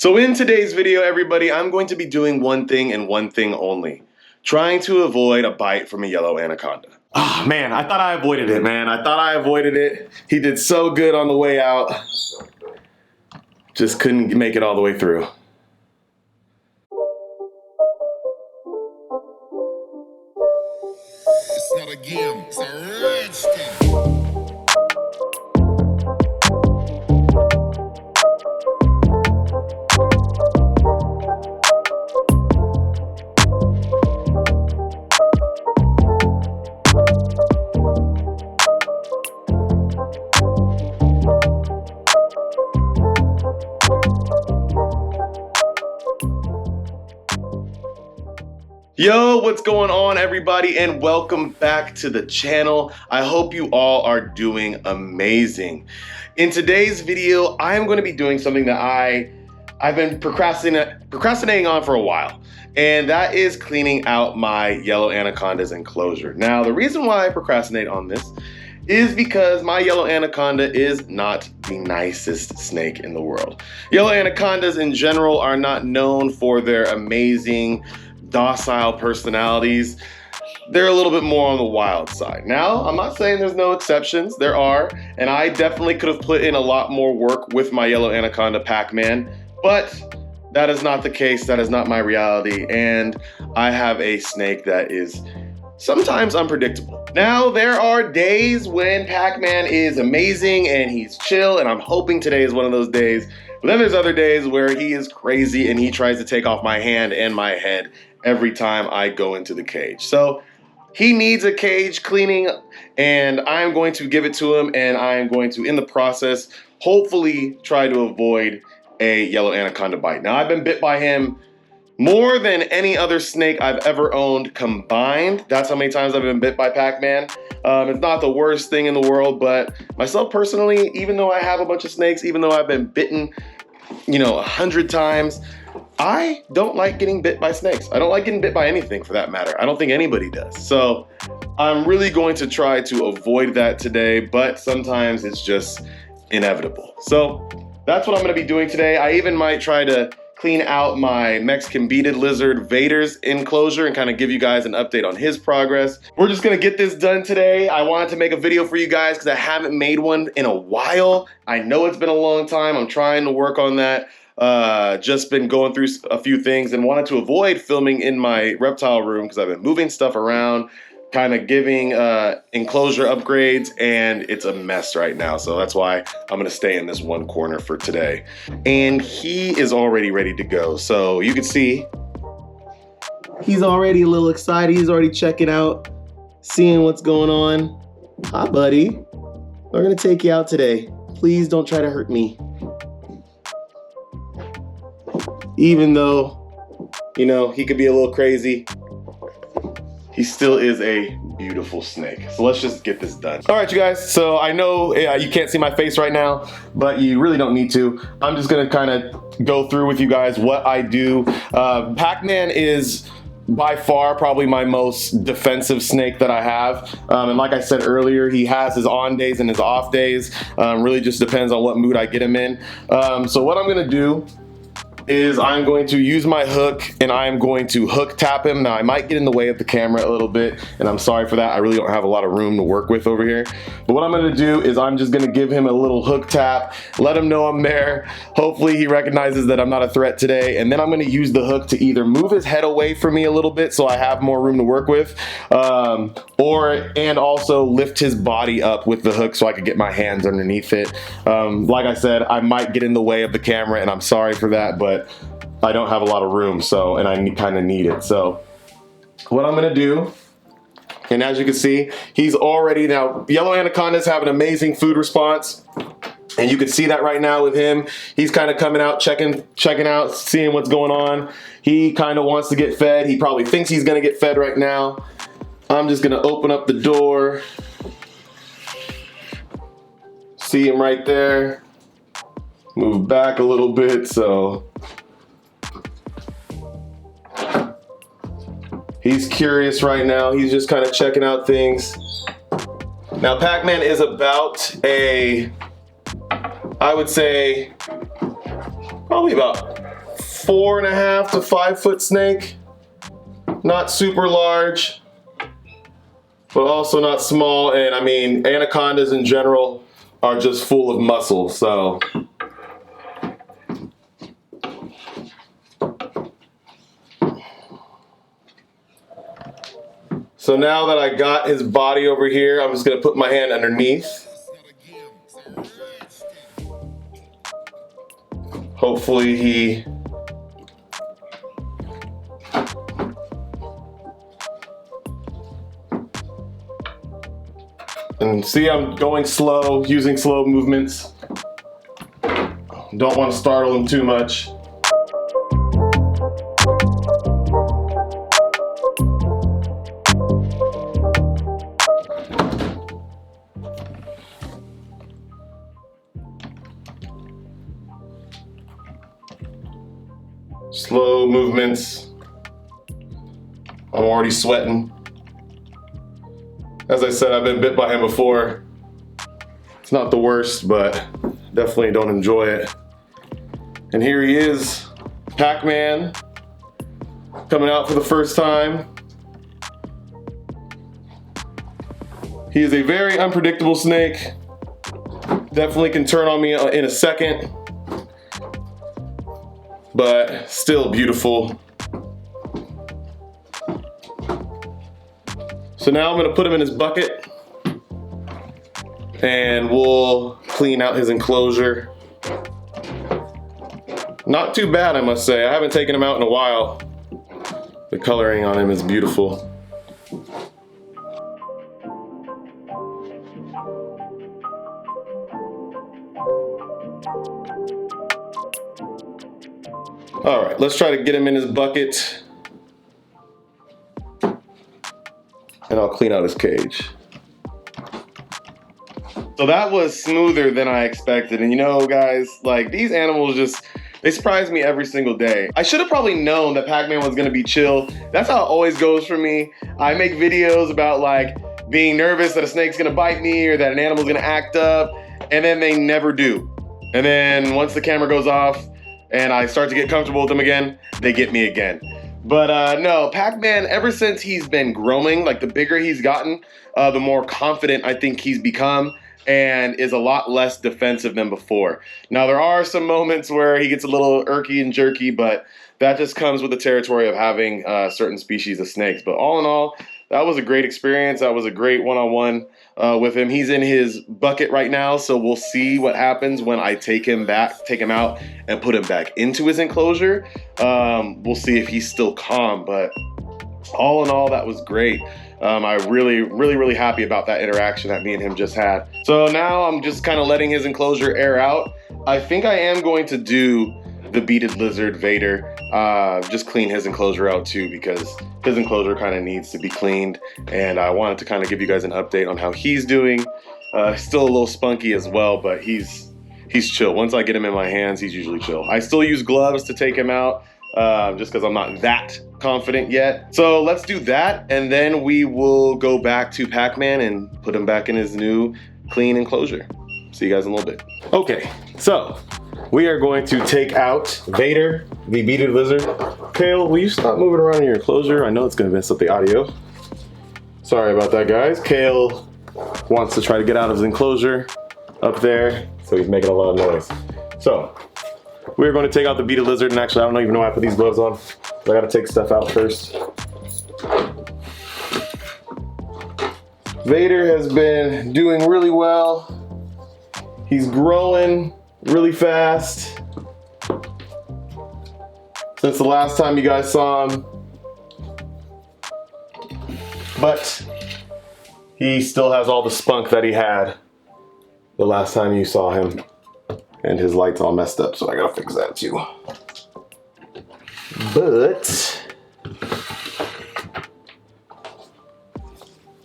So in today's video, everybody, I'm going to be doing one thing and one thing only. Trying to avoid a bite from a yellow anaconda. Ah, man, I thought I avoided it, man. I thought I avoided it. He did so good on the way out. Just couldn't make it all the way through. It's not a game, it's a rich thing. Yo, what's going on, everybody, and welcome back to the channel. I hope you all are doing amazing. In today's video, I'm going to be doing something that I've been procrastinating on for a while, and that is cleaning out my yellow anaconda's enclosure. Now, the reason why I procrastinate on this is because my yellow anaconda is not the nicest snake in the world. Yellow anacondas in general are not known for their amazing docile personalities. They're a little bit more on the wild side. Now, I'm not saying there's no exceptions. There are, and I definitely could have put in a lot more work with my yellow anaconda Pac-Man, but that is not the case. That is not my reality, and I have a snake that is sometimes unpredictable. Now, there are days when Pac-Man is amazing and he's chill, and I'm hoping today is one of those days. But then there's other days where he is crazy and he tries to take off my hand and my head every time I go into the cage. So he needs a cage cleaning, and I'm going to give it to him, and I'm going to, in the process, hopefully try to avoid a yellow anaconda bite. Now, I've been bit by him more than any other snake I've ever owned combined. That's how many times I've been bit by Pac-Man. It's not the worst thing in the world, but myself personally, even though I have a bunch of snakes, even though I've been bitten, 100 times, I don't like getting bit by snakes. I don't like getting bit by anything for that matter. I don't think anybody does. So I'm really going to try to avoid that today, but sometimes it's just inevitable. So that's what I'm gonna be doing today. I even might try to clean out my Mexican beaded lizard Vader's enclosure and kind of give you guys an update on his progress. We're just gonna get this done today. I wanted to make a video for you guys because I haven't made one in a while. I know it's been a long time. I'm trying to work on that. Just been going through a few things and wanted to avoid filming in my reptile room because I've been moving stuff around, kind of giving enclosure upgrades, and it's a mess right now. So that's why I'm gonna stay in this one corner for today. And he is already ready to go. So you can see he's already a little excited. He's already checking out, seeing what's going on. Hi, buddy. We're gonna take you out today. Please don't try to hurt me. Even though, he could be a little crazy, he still is a beautiful snake. So let's just get this done. All right, you guys. So I know you can't see my face right now, but you really don't need to. I'm just gonna kind of go through with you guys what I do. Pac-Man is by far probably my most defensive snake that I have. And like I said earlier, he has his on days and his off days. Really just depends on what mood I get him in. So what I'm gonna do is I'm going to use my hook and I'm going to hook tap him. Now I might get in the way of the camera a little bit, and I'm sorry for that. I really don't have a lot of room to work with over here. But what I'm gonna do is I'm just gonna give him a little hook tap, let him know I'm there. Hopefully he recognizes that I'm not a threat today, and then I'm gonna use the hook to either move his head away from me a little bit so I have more room to work with, and also lift his body up with the hook so I can get my hands underneath it. Like I said, I might get in the way of the camera, and I'm sorry for that, but I don't have a lot of room, and I kind of need it. So what I'm gonna do, and as you can see, he's already, now yellow anacondas have an amazing food response, and you can see that right now with him. He's kind of coming out, checking out, seeing what's going on. He kind of wants to get fed. He probably thinks he's gonna get fed right now. I'm just gonna open up the door. See him right there. Move back a little bit, so he's curious right now. He's just kind of checking out things. Now, Pac-Man is I would say, probably about 4.5 to 5 foot snake. Not super large, but also not small. And I mean, anacondas in general are just full of muscle, so. So now that I got his body over here, I'm just gonna put my hand underneath. Hopefully he and see, I'm going slow, using slow movements. Don't want to startle him too much. Slow movements. I'm already sweating. As I said, I've been bit by him before. It's not the worst, but definitely don't enjoy it. And here he is, Pac-Man, coming out for the first time. He is a very unpredictable snake. Definitely can turn on me in a second, but still beautiful. So now I'm gonna put him in his bucket and we'll clean out his enclosure. Not too bad, I must say. I haven't taken him out in a while. The coloring on him is beautiful. All right, let's try to get him in his bucket. And I'll clean out his cage. So that was smoother than I expected. And you know, guys, like these animals just, they surprise me every single day. I should have probably known that Pac-Man was gonna be chill. That's how it always goes for me. I make videos about like being nervous that a snake's gonna bite me or that an animal's gonna act up, and then they never do. And then once the camera goes off and I start to get comfortable with them again, they get me again. But no, Pac-Man, ever since he's been growing, like the bigger he's gotten, the more confident I think he's become and is a lot less defensive than before. Now, there are some moments where he gets a little irky and jerky, but that just comes with the territory of having certain species of snakes. But all in all, that was a great experience. That was a great one-on-one with him. He's in his bucket right now, so we'll see what happens when I take him out and put him back into his enclosure. We'll see if he's still calm, but all in all, that was great. I'm really happy about that interaction that me and him just had. So now I'm just kind of letting his enclosure air out. I think I am going to do the beaded lizard Vader, just clean his enclosure out too, because his enclosure kind of needs to be cleaned, and I wanted to kind of give you guys an update on how he's doing. Still a little spunky as well, but he's chill. Once I get him in my hands, he's usually chill. I still use gloves to take him out, just because I'm not that confident yet. So let's do that, and then we will go back to Pac-Man and put him back in his new clean enclosure. See you guys in a little bit. Okay, so we are going to take out Vader, the beaded lizard. Kale, will you stop moving around in your enclosure? I know it's gonna mess up the audio. Sorry about that, guys. Kale wants to try to get out of his enclosure up there, so he's making a lot of noise. So we're going to take out the beaded lizard, and actually I don't even know why I put these gloves on. So I gotta take stuff out first. Vader has been doing really well. He's growing really fast since the last time you guys saw him, but he still has all the spunk that he had the last time you saw him, and his light's all messed up, so I gotta fix that too. But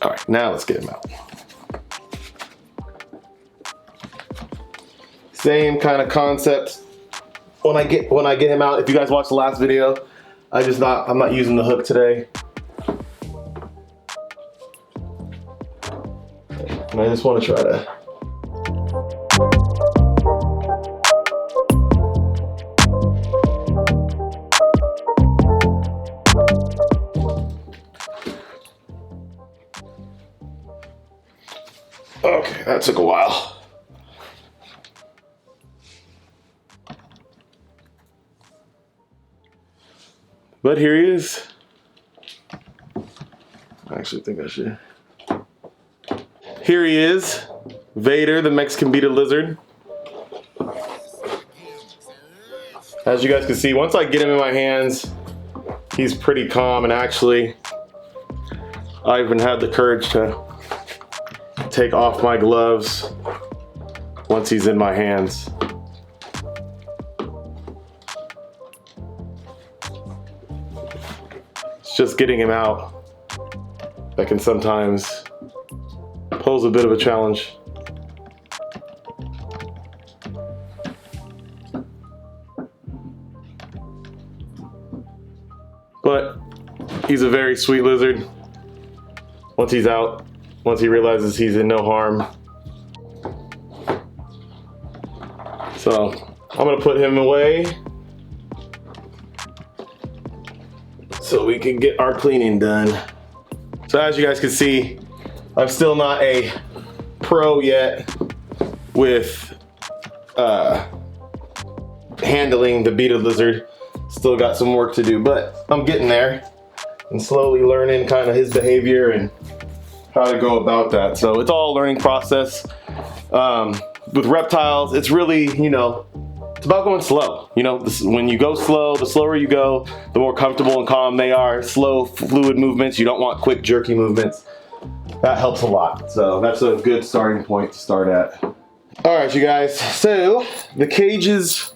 all right, now let's get him out. Same kind of concept when I get him out. If you guys watched the last video, I'm not using the hook today. And I just want to try to That took a while. But here he is. I actually think I should. Here he is, Vader, the Mexican beaded lizard. As you guys can see, once I get him in my hands, he's pretty calm, and actually, I even had the courage to take off my gloves once he's in my hands. It's just getting him out that can sometimes pose a bit of a challenge. But he's a very sweet lizard. Once he's out, once he realizes he's in no harm. So I'm gonna put him away so we can get our cleaning done. So as you guys can see, I'm still not a pro yet with handling the beaded lizard. Still got some work to do, but I'm getting there and slowly learning kind of his behavior and how to go about that. So it's all a learning process. With reptiles, it's really, you know, it's about going slow. You know, when you go slow, the slower you go, the more comfortable and calm they are. Slow, fluid movements. You don't want quick, jerky movements. That helps a lot. So that's a good starting point to start at. All right, you guys. So the cages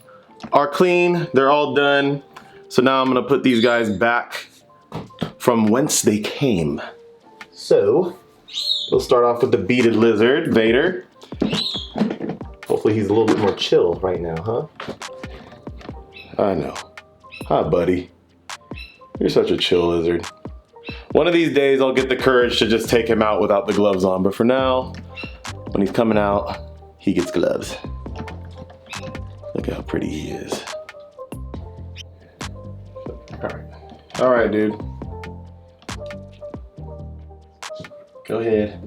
are clean. They're all done. So now I'm gonna put these guys back from whence they came. So we'll start off with the beaded lizard, Vader. Hopefully he's a little bit more chill right now, huh? I know. Hi, buddy. You're such a chill lizard. One of these days I'll get the courage to just take him out without the gloves on, but for now, when he's coming out, he gets gloves. Look how pretty he is. All right, dude. Go ahead.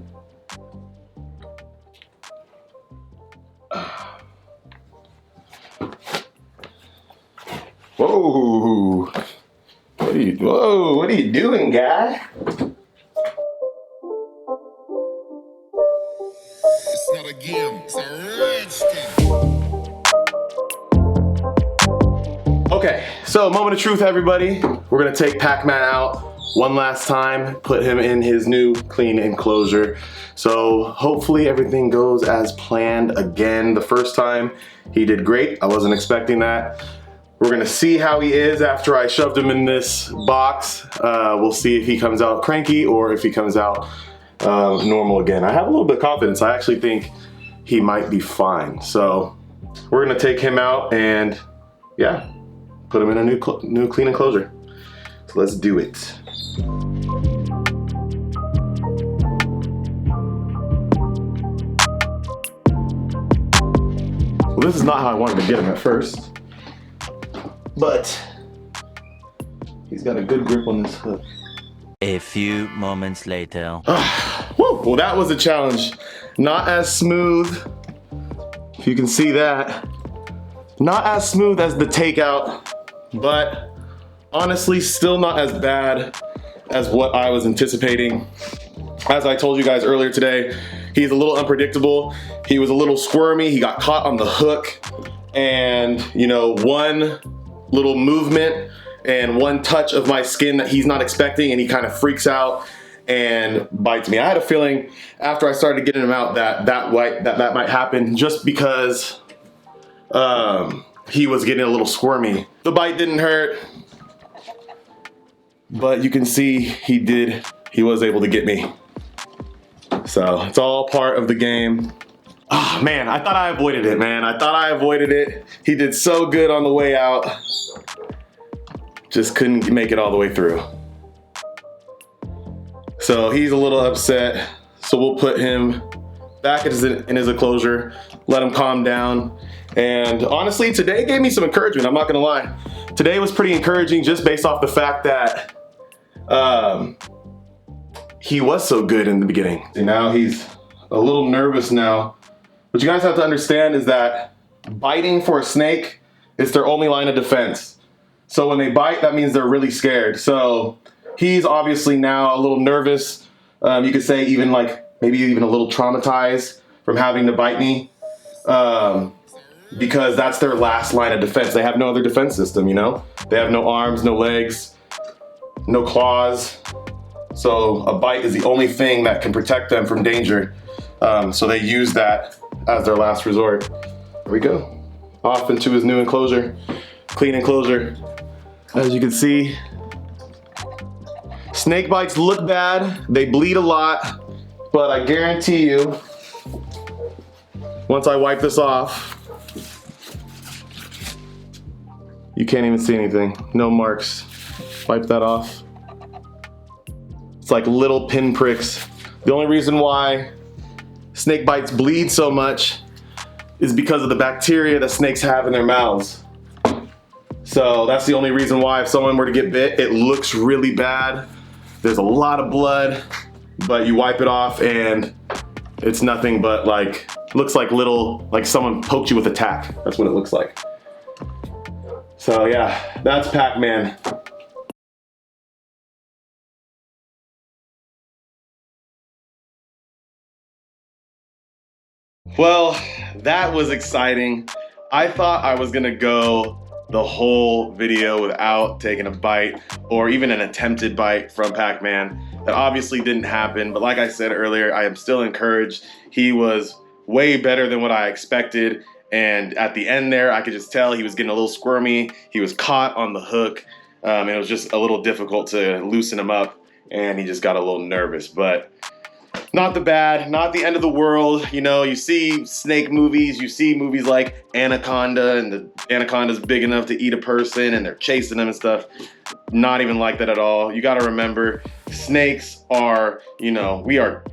Whoa! What are you doing, guy? It's not a game, it's a redskin. Okay, so moment of truth, everybody. We're gonna take Pac-Man out one last time, put him in his new clean enclosure. So hopefully everything goes as planned again. The first time he did great. I wasn't expecting that. We're gonna see how he is after I shoved him in this box. We'll see if he comes out cranky or if he comes out normal again. I have a little bit of confidence. I actually think he might be fine. So we're gonna take him out and yeah, put him in a new clean enclosure. So let's do it. Well, this is not how I wanted to get him at first. But he's got a good grip on this hook. A few moments later. Well, that was a challenge. Not as smooth, if you can see that. Not as smooth as the takeout, but honestly still not as bad as what I was anticipating. As I told you guys earlier today, he's a little unpredictable. He was a little squirmy. He got caught on the hook, and you know, one little movement and one touch of my skin that he's not expecting, and he kind of freaks out and bites me. I had a feeling after I started getting him out that might happen, just because he was getting a little squirmy. The bite didn't hurt, but you can see he was able to get me. So it's all part of the game. Oh man, I thought I avoided it, man. I thought I avoided it. He did so good on the way out. Just couldn't make it all the way through. So he's a little upset. So we'll put him back in his enclosure, let him calm down. And honestly, today gave me some encouragement, I'm not gonna lie. Today was pretty encouraging just based off the fact that he was so good in the beginning. And now he's a little nervous now. What you guys have to understand is that biting for a snake is their only line of defense. So when they bite, that means they're really scared. So he's obviously now a little nervous. You could say even like maybe even a little traumatized from having to bite me, because that's their last line of defense. They have no other defense system, you know? They have no arms, no legs, no claws. So a bite is the only thing that can protect them from danger. So they use that as their last resort. There we go. Off into his new enclosure, clean enclosure. As you can see, snake bites look bad, they bleed a lot, but I guarantee you, once I wipe this off, you can't even see anything. No marks. Wipe that off. It's like little pin pricks. The only reason why snake bites bleed so much is because of the bacteria that snakes have in their mouths. So that's the only reason why if someone were to get bit, it looks really bad. There's a lot of blood, but you wipe it off and it's nothing but like, looks like little, like someone poked you with a tack. That's what it looks like. So yeah, that's Pac-Man. Well, that was exciting. I thought I was gonna go the whole video without taking a bite or even an attempted bite from Pac-Man. That obviously didn't happen, but like I said earlier, I am still encouraged. He was way better than what I expected, and at the end there, I could just tell he was getting a little squirmy. He was caught on the hook, and it was just a little difficult to loosen him up, and he just got a little nervous, but not the bad, not the end of the world. You know, you see snake movies, you see movies like Anaconda, and the anaconda's big enough to eat a person and they're chasing them and stuff. Not even like that at all. You gotta remember, snakes are, you know, we are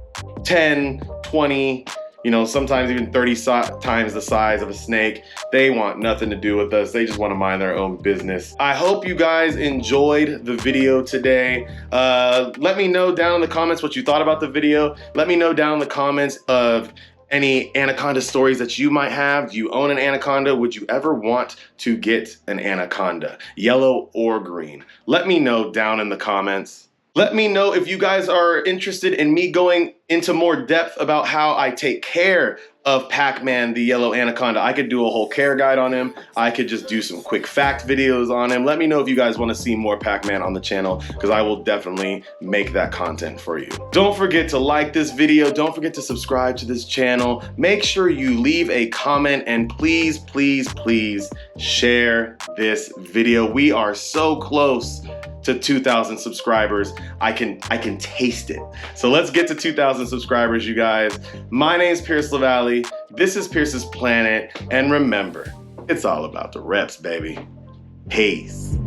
10, 20, you know, sometimes even 30 times the size of a snake. They want nothing to do with us. They just want to mind their own business. I hope you guys enjoyed the video today. Let me know down in the comments what you thought about the video. Let me know down in the comments of any anaconda stories that you might have. Do you own an anaconda? Would you ever want to get an anaconda, yellow or green? Let me know down in the comments. Let me know if you guys are interested in me going into more depth about how I take care of Pac-Man, the yellow anaconda. I could do a whole care guide on him. I could just do some quick fact videos on him. Let me know if you guys want to see more Pac-Man on the channel, because I will definitely make that content for you. Don't forget to like this video. Don't forget to subscribe to this channel. Make sure you leave a comment, and please, please, please share this video. We are so close to 2,000 subscribers. I can taste it. So let's get to 2,000 subscribers, you guys. My name's Pierce LaValle. This is Pierce's Planet. And remember, it's all about the reps, baby. Peace.